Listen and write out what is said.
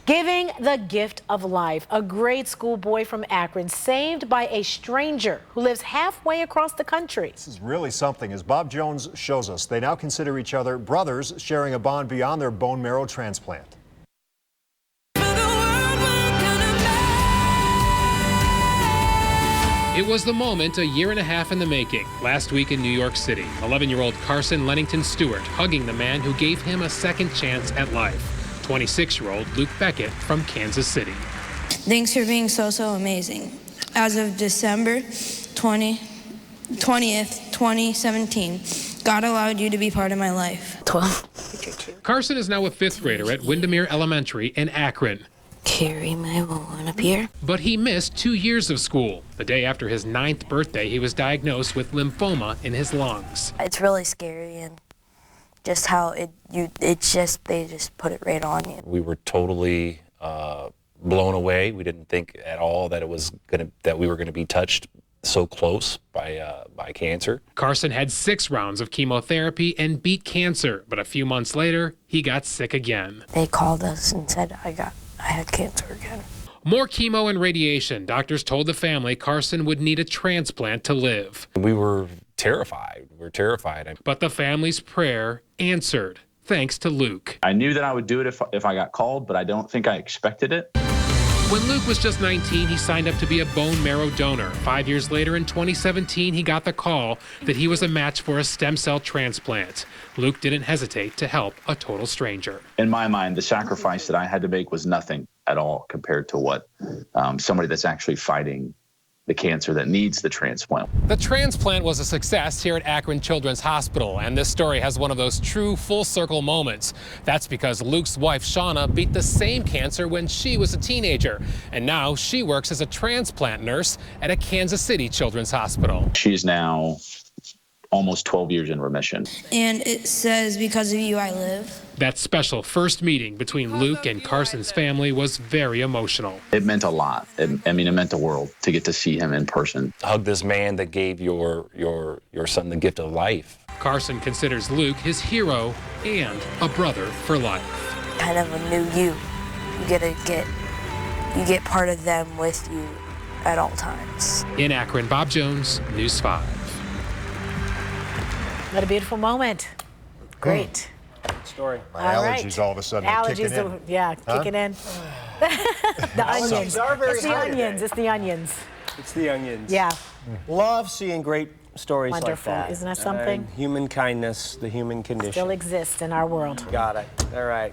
Giving the gift of life. A grade school boy from Akron saved by a stranger who lives halfway across the country. This is really something. As Bob Jones shows us, they now consider each other brothers, sharing a bond beyond their bone marrow transplant. It was the moment a year and a half in the making. Last week in New York City, 11-year-old Carson Lennington Stewart hugging the man who gave him a second chance at life. 26-year-old Luke Beckett from Kansas City. Thanks for being so amazing. As of December 20th, 2017, God allowed you to be part of my life. 12. Carson is now a fifth grader at Windermere Elementary in Akron. Carry my one up here. But he missed 2 years of school. The day after his 9th birthday, he was diagnosed with lymphoma in his lungs. It's really scary, and just how they just put it right on you. We were totally blown away. We didn't think at all that we were gonna be touched so close by cancer. Carson had 6 rounds of chemotherapy and beat cancer, but a few months later, he got sick again. They called us and said I had cancer again. More chemo and radiation. Doctors told the family Carson would need a transplant to live. We were terrified. But the family's prayer answered, thanks to Luke. I knew that I would do it if I got called, but I don't think I expected it. When Luke was just 19, he signed up to be a bone marrow donor. 5 years later, in 2017, he got the call that he was a match for a stem cell transplant. Luke didn't hesitate to help a total stranger. In my mind, the sacrifice that I had to make was nothing at all compared to what somebody that's actually fighting the cancer that needs the transplant. The transplant was a success here at Akron Children's Hospital, and this story has one of those true full-circle moments. That's because Luke's wife, Shauna, beat the same cancer when she was a teenager, and now she works as a transplant nurse at a Kansas City Children's Hospital. She is now almost 12 years in remission. And it says, because of you, I live. That special first meeting between Luke and Carson's family was very emotional. It meant a lot. It meant the world to get to see him in person. Hug this man that gave your son the gift of life. Carson considers Luke his hero and a brother for life. Kind of a new you. You get part of them with you at all times. In Akron, Bob Jones, News 5. What a beautiful moment. Great. Story. My all allergies right. all of a sudden are kicking in. Kicking in. The onions. It's the onions. It's the onions. It's the onions. Yeah. Love seeing great stories Wonderful. like that. Isn't that something? Human kindness, the human condition. Still exists in our world. Got it. All right.